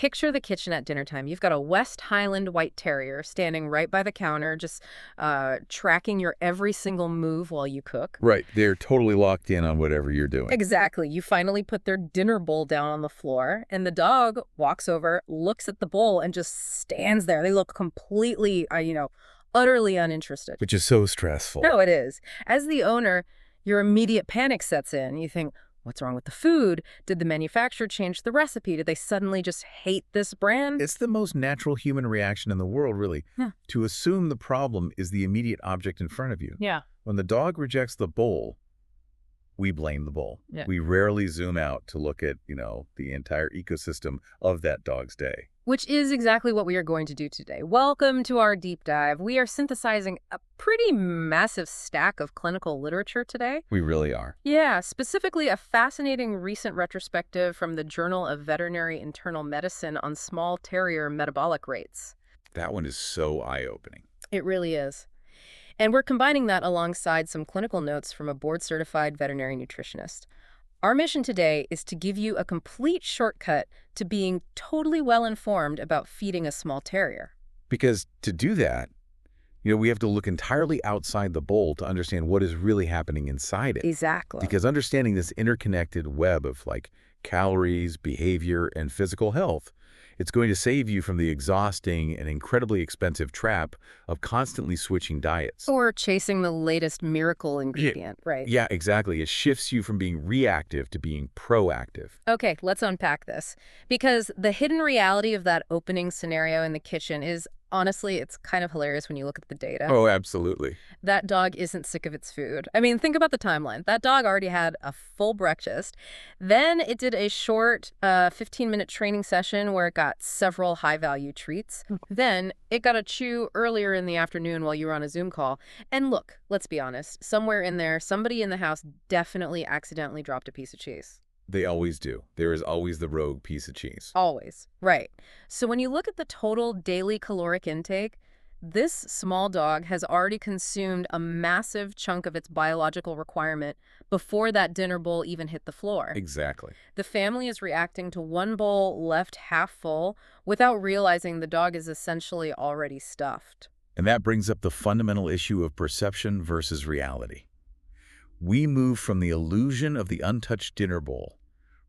Picture the kitchen at dinner time. You've got a West Highland White Terrier standing right by the counter, just tracking your every single move while you cook. Right. They're totally locked in on whatever you're doing. Exactly. You finally put their dinner bowl down on the floor, and the dog walks over, looks at the bowl, and just stands there. They look completely, utterly uninterested. Which is so stressful. No, it is. As the owner, your immediate panic sets in. You think, what's wrong with the food? Did the manufacturer change the recipe? Did they suddenly just hate this brand? It's the most natural human reaction in the world, really, to assume the problem is the immediate object in front of you. Yeah. When the dog rejects the bowl, we blame the bowl. Yeah. We rarely zoom out to look at, the entire ecosystem of that dog's day. Which is exactly what we are going to do today. Welcome to our deep dive. We are synthesizing a pretty massive stack of clinical literature today. We really are. Yeah, specifically a fascinating recent retrospective from the Journal of Veterinary Internal Medicine on small terrier metabolic rates. That one is so eye-opening. It really is. And we're combining that alongside some clinical notes from a board-certified veterinary nutritionist. Our mission today is to give you a complete shortcut to being totally well-informed about feeding a small terrier. Because to do that, we have to look entirely outside the bowl to understand what is really happening inside it. Exactly. Because understanding this interconnected web of calories, behavior, and physical health, it's going to save you from the exhausting and incredibly expensive trap of constantly switching diets. Or chasing the latest miracle ingredient, right? Yeah, exactly. It shifts you from being reactive to being proactive. Okay, let's unpack this. Because the hidden reality of that opening scenario in the kitchen is, honestly, it's kind of hilarious when you look at the data. Oh, absolutely. That dog isn't sick of its food. I mean, think about the timeline. That dog already had a full breakfast. Then it did a short 15-minute training session where it got several high-value treats. Then it got a chew earlier in the afternoon while you were on a Zoom call. And look, let's be honest, somewhere in there, somebody in the house definitely accidentally dropped a piece of cheese. They always do. There is always the rogue piece of cheese. Always. Right. So when you look at the total daily caloric intake, this small dog has already consumed a massive chunk of its biological requirement before that dinner bowl even hit the floor. Exactly. The family is reacting to one bowl left half full without realizing the dog is essentially already stuffed. And that brings up the fundamental issue of perception versus reality. We move from the illusion of the untouched dinner bowl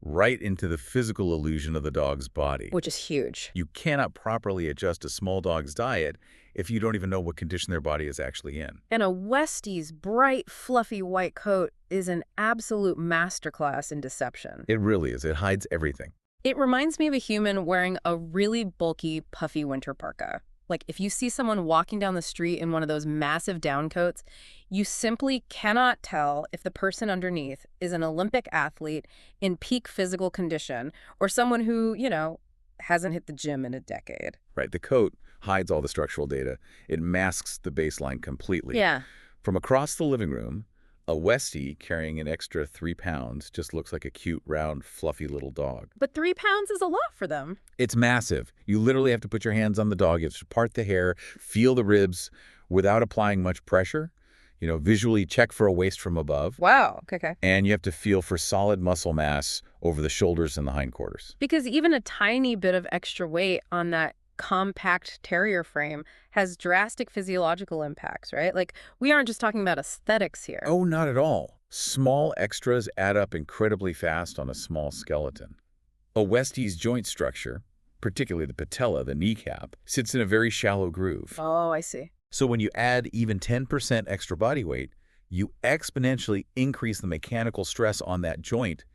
right into the physical illusion of the dog's body. Which is huge. You cannot properly adjust a small dog's diet if you don't even know what condition their body is actually in. And a Westie's bright, fluffy white coat is an absolute masterclass in deception. It really is. It hides everything. It reminds me of a human wearing a really bulky, puffy winter parka. Like, if you see someone walking down the street in one of those massive down coats, you simply cannot tell if the person underneath is an Olympic athlete in peak physical condition or someone who, hasn't hit the gym in a decade. Right. The coat hides all the structural data. It masks the baseline completely. Yeah. From across the living room, a Westie carrying an extra 3 pounds just looks like a cute, round, fluffy little dog. But 3 pounds is a lot for them. It's massive. You literally have to put your hands on the dog. You have to part the hair, feel the ribs without applying much pressure. Visually check for a waist from above. Wow. Okay. And you have to feel for solid muscle mass over the shoulders and the hindquarters. Because even a tiny bit of extra weight on that compact terrier frame has drastic physiological impacts, right? Like, we aren't just talking about aesthetics here. Oh, not at all. Small extras add up incredibly fast on a small skeleton. A Westie's joint structure, particularly the patella, the kneecap, sits in a very shallow groove. Oh, I see. So when you add even 10% extra body weight, you exponentially increase the mechanical stress on that joint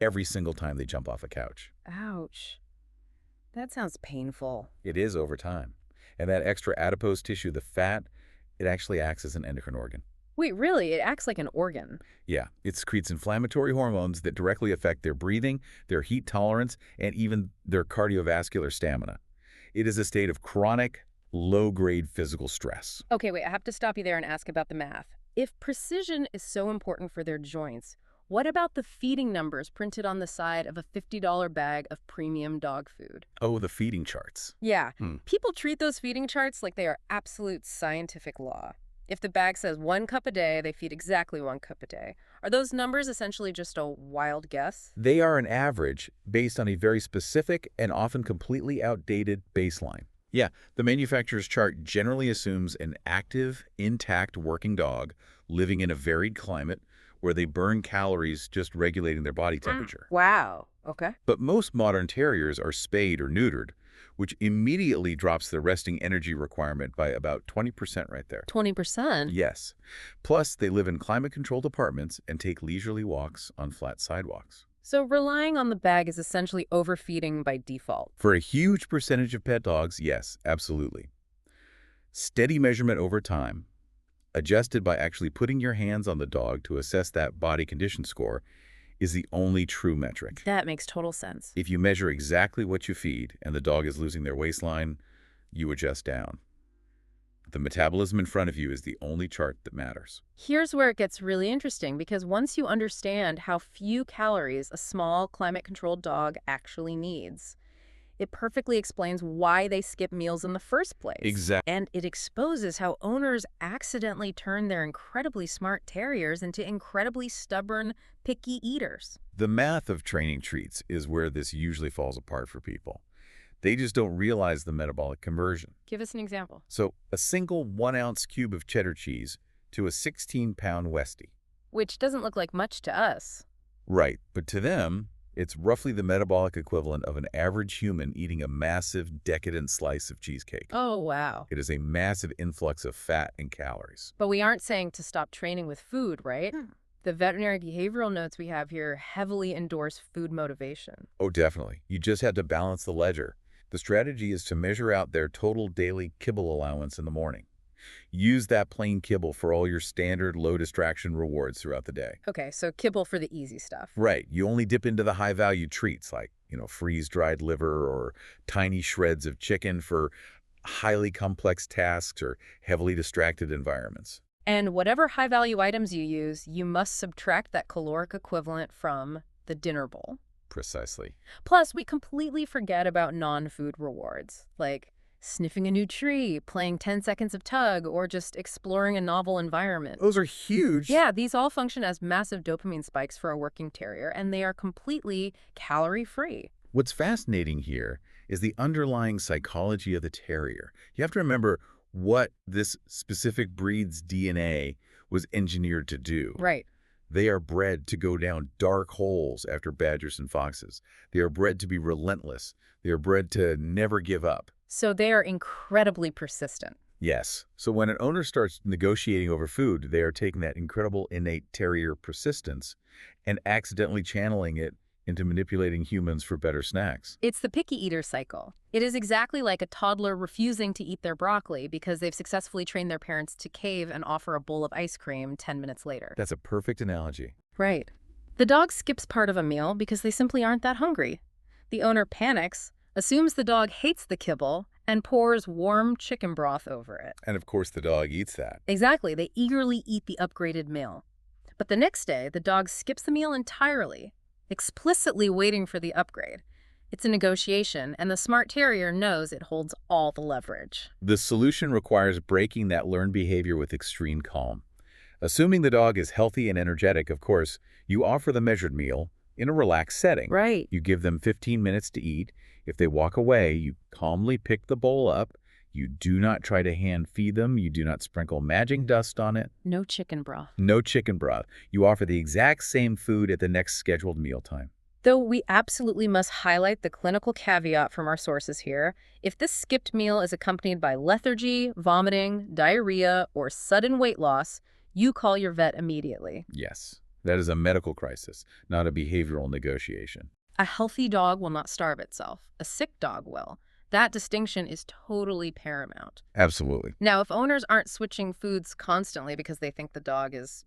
every single time they jump off a couch. Ouch. That sounds painful. It is over time. And that extra adipose tissue, the fat, it actually acts as an endocrine organ. Wait, really? It acts like an organ? Yeah, it secretes inflammatory hormones that directly affect their breathing, their heat tolerance, and even their cardiovascular stamina. It is a state of chronic, low-grade physical stress. Okay, wait, I have to stop you there and ask about the math. If precision is so important for their joints, what about the feeding numbers printed on the side of a $50 bag of premium dog food? Oh, the feeding charts. Yeah. People treat those feeding charts like they are absolute scientific law. If the bag says 1 cup a day, they feed exactly 1 cup a day. Are those numbers essentially just a wild guess? They are an average based on a very specific and often completely outdated baseline. Yeah, the manufacturer's chart generally assumes an active, intact working dog living in a varied climate where they burn calories just regulating their body temperature. Wow. Okay. But most modern terriers are spayed or neutered, which immediately drops the resting energy requirement by about 20% right there. 20%? Yes. Plus, they live in climate-controlled apartments and take leisurely walks on flat sidewalks. So relying on the bag is essentially overfeeding by default. For a huge percentage of pet dogs, yes, absolutely. Steady measurement over time, adjusted by actually putting your hands on the dog to assess that body condition score, is the only true metric. That makes total sense. If you measure exactly what you feed and the dog is losing their waistline, you adjust down. The metabolism in front of you is the only chart that matters. Here's where it gets really interesting, because once you understand how few calories a small, climate-controlled dog actually needs, it perfectly explains why they skip meals in the first place. Exactly. And it exposes how owners accidentally turn their incredibly smart terriers into incredibly stubborn, picky eaters. The math of training treats is where this usually falls apart for people. They just don't realize the metabolic conversion. Give us an example. So, a single 1-ounce cube of cheddar cheese to a 16-pound Westie. Which doesn't look like much to us. Right, but to them, it's roughly the metabolic equivalent of an average human eating a massive, decadent slice of cheesecake. Oh, wow. It is a massive influx of fat and calories. But we aren't saying to stop training with food, right? The veterinary behavioral notes we have here heavily endorse food motivation. Oh, definitely. You just have to balance the ledger. The strategy is to measure out their total daily kibble allowance in the morning. Use that plain kibble for all your standard low-distraction rewards throughout the day. Okay, so kibble for the easy stuff. Right. You only dip into the high-value treats like, freeze-dried liver or tiny shreds of chicken for highly complex tasks or heavily distracted environments. And whatever high-value items you use, you must subtract that caloric equivalent from the dinner bowl. Precisely. Plus, we completely forget about non-food rewards, like sniffing a new tree, playing 10 seconds of tug, or just exploring a novel environment. Those are huge. Yeah, these all function as massive dopamine spikes for a working terrier, and they are completely calorie-free. What's fascinating here is the underlying psychology of the terrier. You have to remember what this specific breed's DNA was engineered to do. Right. They are bred to go down dark holes after badgers and foxes. They are bred to be relentless. They are bred to never give up. So they are incredibly persistent. Yes. So when an owner starts negotiating over food, they are taking that incredible innate terrier persistence and accidentally channeling it into manipulating humans for better snacks. It's the picky eater cycle. It is exactly like a toddler refusing to eat their broccoli because they've successfully trained their parents to cave and offer a bowl of ice cream 10 minutes later. That's a perfect analogy. Right. The dog skips part of a meal because they simply aren't that hungry. The owner panics, assumes the dog hates the kibble, and pours warm chicken broth over it. And of course the dog eats that. Exactly. They eagerly eat the upgraded meal. But the next day, the dog skips the meal entirely, explicitly waiting for the upgrade. It's a negotiation, and the smart terrier knows it holds all the leverage. The solution requires breaking that learned behavior with extreme calm. Assuming the dog is healthy and energetic, of course, you offer the measured meal in a relaxed setting. Right. You give them 15 minutes to eat. If they walk away, you calmly pick the bowl up. You do not try to hand feed them. You do not sprinkle magic dust on it. No chicken broth. No chicken broth. You offer the exact same food at the next scheduled mealtime. Though we absolutely must highlight the clinical caveat from our sources here. If this skipped meal is accompanied by lethargy, vomiting, diarrhea, or sudden weight loss, you call your vet immediately. Yes, that is a medical crisis, not a behavioral negotiation. A healthy dog will not starve itself. A sick dog will. That distinction is totally paramount. Absolutely. Now, if owners aren't switching foods constantly because they think the dog is,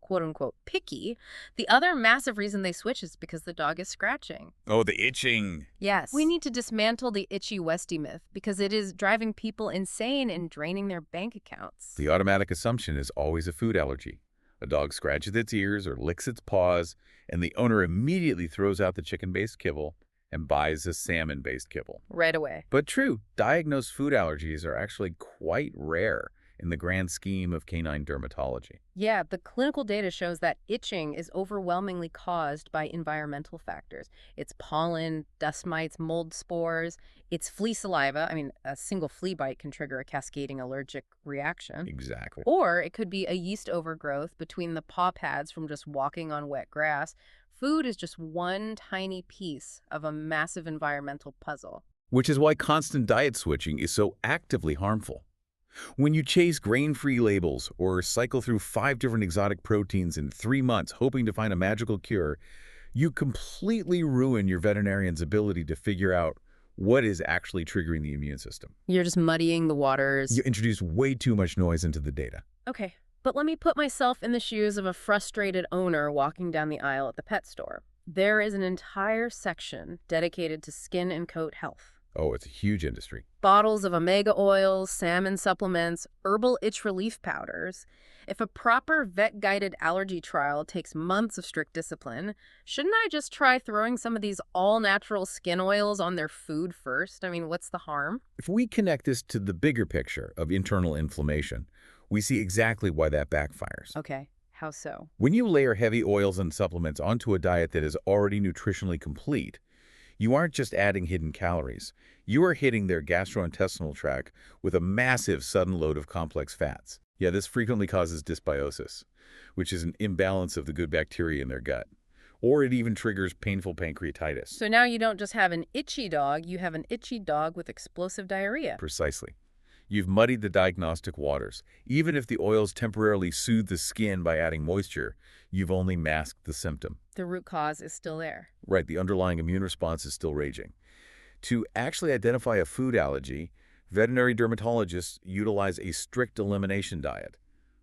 quote unquote, picky, the other massive reason they switch is because the dog is scratching. Oh, the itching. Yes. We need to dismantle the itchy Westie myth because it is driving people insane and draining their bank accounts. The automatic assumption is always a food allergy. A dog scratches its ears or licks its paws, and the owner immediately throws out the chicken-based kibble and buys a salmon-based kibble. Right away. But true, diagnosed food allergies are actually quite rare. in the grand scheme of canine dermatology. Yeah, the clinical data shows that itching is overwhelmingly caused by environmental factors. It's pollen, dust mites, mold spores, it's flea saliva. I mean, a single flea bite can trigger a cascading allergic reaction. Exactly. Or it could be a yeast overgrowth between the paw pads from just walking on wet grass. Food is just one tiny piece of a massive environmental puzzle. Which is why constant diet switching is so actively harmful. When you chase grain-free labels or cycle through 5 different exotic proteins in 3 months hoping to find a magical cure, you completely ruin your veterinarian's ability to figure out what is actually triggering the immune system. You're just muddying the waters. You introduce way too much noise into the data. Okay, but let me put myself in the shoes of a frustrated owner walking down the aisle at the pet store. There is an entire section dedicated to skin and coat health. Oh, it's a huge industry. Bottles of omega oils, salmon supplements, herbal itch relief powders. If a proper vet-guided allergy trial takes months of strict discipline, shouldn't I just try throwing some of these all-natural skin oils on their food first? I mean, what's the harm? If we connect this to the bigger picture of internal inflammation, we see exactly why that backfires. Okay, how so? When you layer heavy oils and supplements onto a diet that is already nutritionally complete, you aren't just adding hidden calories. You are hitting their gastrointestinal tract with a massive sudden load of complex fats. Yeah, this frequently causes dysbiosis, which is an imbalance of the good bacteria in their gut. Or it even triggers painful pancreatitis. So now you don't just have an itchy dog, you have an itchy dog with explosive diarrhea. Precisely. You've muddied the diagnostic waters. Even if the oils temporarily soothe the skin by adding moisture, you've only masked the symptom. The root cause is still there. Right, the underlying immune response is still raging. To actually identify a food allergy, veterinary dermatologists utilize a strict elimination diet,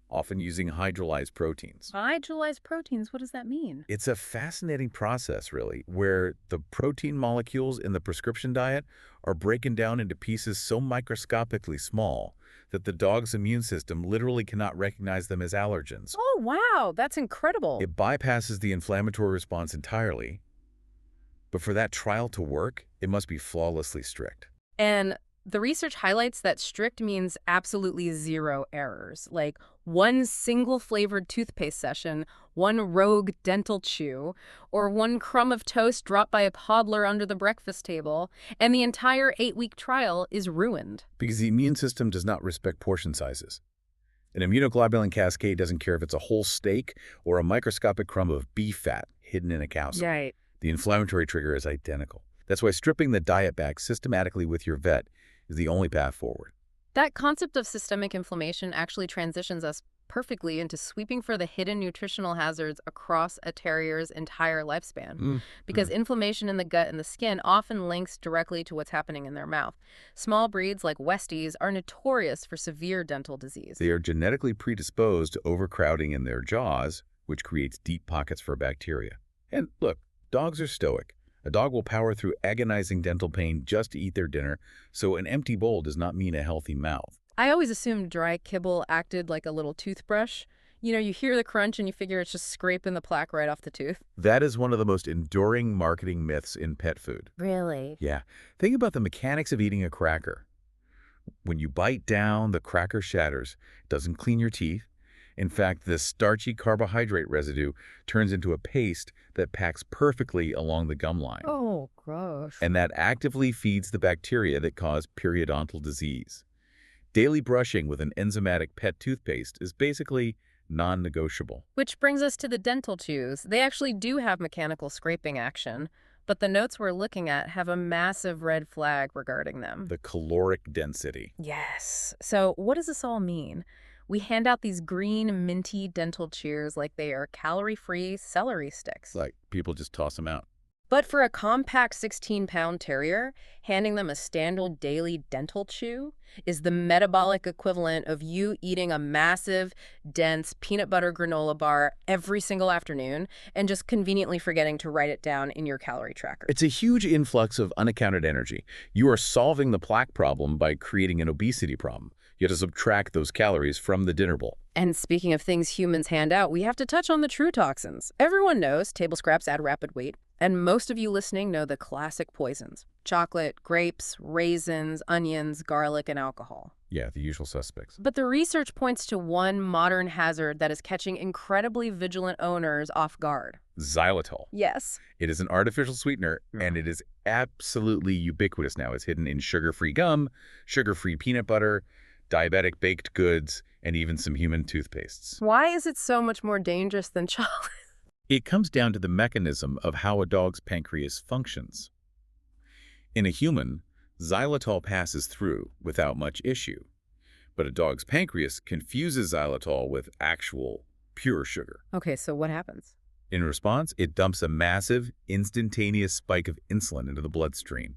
often using hydrolyzed proteins. Hydrolyzed proteins, what does that mean? It's a fascinating process, really, where the protein molecules in the prescription diet are broken down into pieces so microscopically small that the dog's immune system literally cannot recognize them as allergens. Oh, wow, that's incredible. It bypasses the inflammatory response entirely, but for that trial to work, it must be flawlessly strict. And the research highlights that strict means absolutely zero errors, like one single flavored toothpaste session, one rogue dental chew, or one crumb of toast dropped by a toddler under the breakfast table, and the entire 8-week trial is ruined. Because the immune system does not respect portion sizes. An immunoglobulin cascade doesn't care if it's a whole steak or a microscopic crumb of beef fat hidden in a cow's. Right. The inflammatory trigger is identical. That's why stripping the diet back systematically with your vet is the only path forward. That concept of systemic inflammation actually transitions us perfectly into sweeping for the hidden nutritional hazards across a terrier's entire lifespan. Because inflammation in the gut and the skin often links directly to what's happening in their mouth. Small breeds like Westies are notorious for severe dental disease. They are genetically predisposed to overcrowding in their jaws, which creates deep pockets for bacteria. And look, dogs are stoic. A dog will power through agonizing dental pain just to eat their dinner, so an empty bowl does not mean a healthy mouth. I always assumed dry kibble acted like a little toothbrush. You know, you hear the crunch and you figure it's just scraping the plaque right off the tooth. That is one of the most enduring marketing myths in pet food. Really? Yeah. Think about the mechanics of eating a cracker. When you bite down, the cracker shatters. It doesn't clean your teeth. In fact, this starchy carbohydrate residue turns into a paste that packs perfectly along the gum line. Oh, gross. And that actively feeds the bacteria that cause periodontal disease. Daily brushing with an enzymatic pet toothpaste is basically non-negotiable. Which brings us to the dental chews. They actually do have mechanical scraping action, but the notes we're looking at have a massive red flag regarding them. The caloric density. Yes. So what does this all mean? We hand out these green, minty dental chews like they are calorie-free celery sticks. Like people just toss them out. But for a compact 16-pound terrier, handing them a standard daily dental chew is the metabolic equivalent of you eating a massive, dense peanut butter granola bar every single afternoon and just conveniently forgetting to write it down in your calorie tracker. It's a huge influx of unaccounted energy. You are solving the plaque problem by creating an obesity problem. You have to subtract those calories from the dinner bowl. And speaking of things humans hand out, we have to touch on the true toxins. Everyone knows table scraps add rapid weight, and most of you listening know the classic poisons. chocolate, grapes, raisins, onions, garlic, and alcohol. Yeah, the usual suspects. But the research points to one modern hazard that is catching incredibly vigilant owners off guard. Xylitol. Yes. It is an artificial sweetener, and it is absolutely ubiquitous now. It's hidden in sugar-free gum, sugar-free peanut butter, diabetic baked goods, and even some human toothpastes. Why is it so much more dangerous than chocolate? It comes down to the mechanism of how a dog's pancreas functions. In a human, xylitol passes through without much issue, but a dog's pancreas confuses xylitol with actual, pure sugar. Okay, so what happens? In response, it dumps a massive, instantaneous spike of insulin into the bloodstream.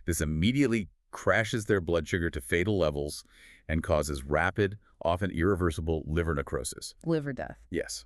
This immediately crashes their blood sugar to fatal levels and causes rapid, often irreversible liver necrosis. Liver death. Yes.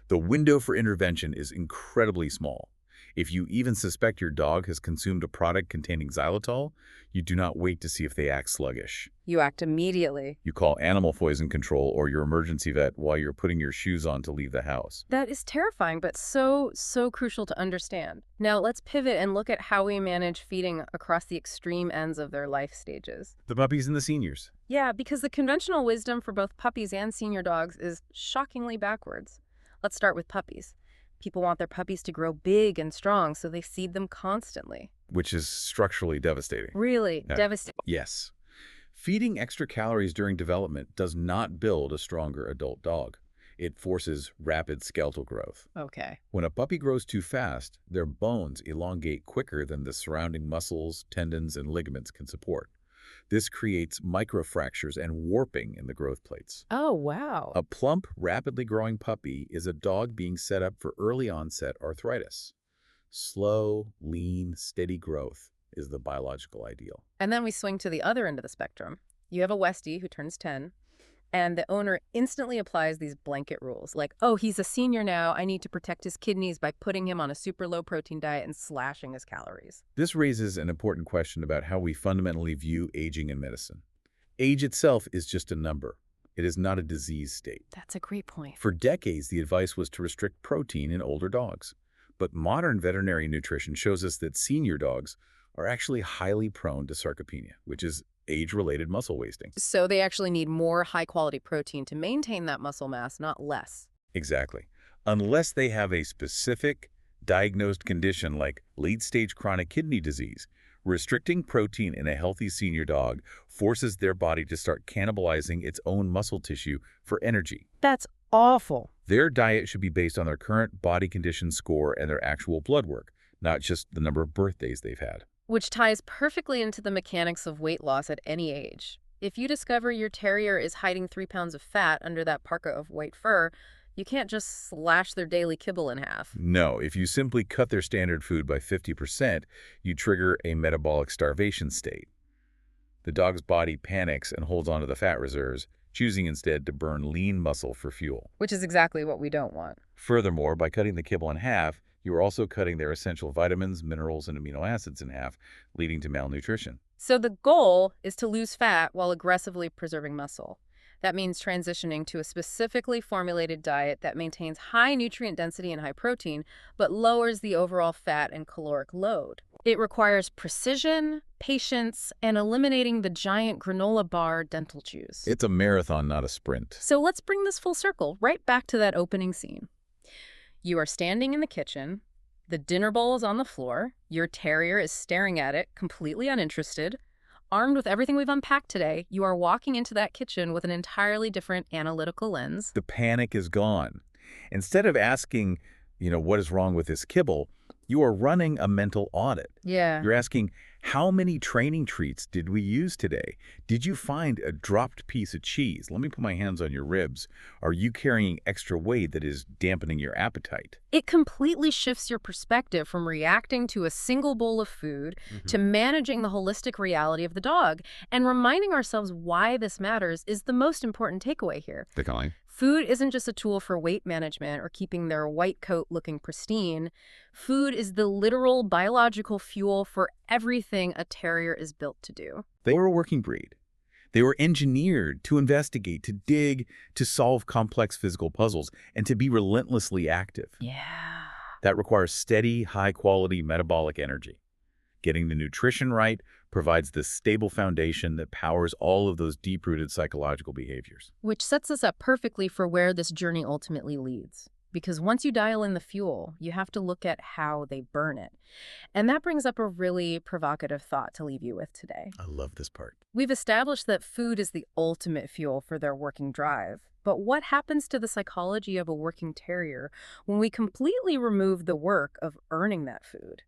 The window for intervention is incredibly small. If you even suspect your dog has consumed a product containing xylitol, you do not wait to see if they act sluggish. You act immediately. You call animal poison control or your emergency vet while you're putting your shoes on to leave the house. That is terrifying, but so crucial to understand. Now let's pivot and look at how we manage feeding across the extreme ends of their life stages. The puppies and the seniors. Yeah, because the conventional wisdom for both puppies and senior dogs is shockingly backwards. Let's start with puppies. People want their puppies to grow big and strong, so they feed them constantly. Which is structurally devastating. Really devastating. Yes. Feeding extra calories during development does not build a stronger adult dog. It forces rapid skeletal growth. Okay. When a puppy grows too fast, their bones elongate quicker than the surrounding muscles, tendons, and ligaments can support. This creates microfractures and warping in the growth plates. Oh, wow. A plump, rapidly growing puppy is a dog being set up for early onset arthritis. Slow, lean, steady growth is the biological ideal. And then we swing to the other end of the spectrum. You have a Westie who turns 10, and the owner instantly applies these blanket rules, like, oh, he's a senior now, I need to protect his kidneys by putting him on a super low-protein diet and slashing his calories. This raises an important question about how we fundamentally view aging in medicine. Age itself is just a number. It is not a disease state. That's a great point. For decades, the advice was to restrict protein in older dogs. But modern veterinary nutrition shows us that senior dogs are actually highly prone to sarcopenia, which is age-related muscle wasting. So they actually need more high-quality protein to maintain that muscle mass, not less. Exactly. Unless they have a specific diagnosed condition like late-stage chronic kidney disease, restricting protein in a healthy senior dog forces their body to start cannibalizing its own muscle tissue for energy. That's awful. Their diet should be based on their current body condition score and their actual blood work, not just the number of birthdays they've had. Which ties perfectly into the mechanics of weight loss at any age. If you discover your terrier is hiding 3 pounds of fat under that parka of white fur, you can't just slash their daily kibble in half. No, if you simply cut their standard food by 50%, you trigger a metabolic starvation state. The dog's body panics and holds onto the fat reserves, choosing instead to burn lean muscle for fuel. Which is exactly what we don't want. Furthermore, by cutting the kibble in half, you are also cutting their essential vitamins, minerals, and amino acids in half, leading to malnutrition. So the goal is to lose fat while aggressively preserving muscle. That means transitioning to a specifically formulated diet that maintains high nutrient density and high protein, but lowers the overall fat and caloric load. It requires precision, patience, and eliminating the giant granola bar dental chews. It's a marathon, not a sprint. So let's bring this full circle right back to that opening scene. You are standing in the kitchen, the dinner bowl is on the floor, your terrier is staring at it, completely uninterested. Armed with everything we've unpacked today, you are walking into that kitchen with an entirely different analytical lens. The panic is gone. Instead of asking, what is wrong with this kibble, you are running a mental audit. Yeah. You're asking, how many training treats did we use today? Did you find a dropped piece of cheese? Let me put my hands on your ribs. Are you carrying extra weight that is dampening your appetite? It completely shifts your perspective from reacting to a single bowl of food to managing the holistic reality of the dog. And reminding ourselves why this matters is the most important takeaway here. Food isn't just a tool for weight management or keeping their white coat looking pristine. Food is the literal biological fuel for everything a terrier is built to do. They were a working breed. They were engineered to investigate, to dig, to solve complex physical puzzles, and to be relentlessly active. Yeah. That requires steady, high-quality metabolic energy. Getting the nutrition right provides the stable foundation that powers all of those deep-rooted psychological behaviors. Which sets us up perfectly for where this journey ultimately leads. Because once you dial in the fuel, you have to look at how they burn it. And that brings up a really provocative thought to leave you with today. I love this part. We've established that food is the ultimate fuel for their working drive. But what happens to the psychology of a working terrier when we completely remove the work of earning that food?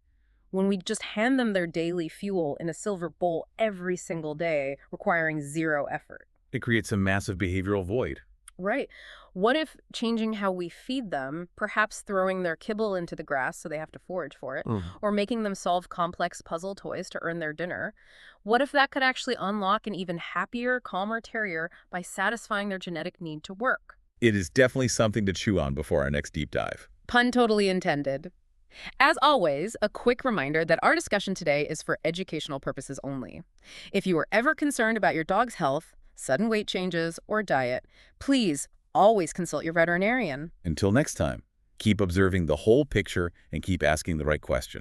When we just hand them their daily fuel in a silver bowl every single day, requiring zero effort? It creates a massive behavioral void. Right. What if changing how we feed them, perhaps throwing their kibble into the grass so they have to forage for it, or making them solve complex puzzle toys to earn their dinner, what if that could actually unlock an even happier, calmer terrier by satisfying their genetic need to work? It is definitely something to chew on before our next deep dive. Pun totally intended. As always, a quick reminder that our discussion today is for educational purposes only. If you are ever concerned about your dog's health, sudden weight changes, or diet, please always consult your veterinarian. Until next time, keep observing the whole picture and keep asking the right question.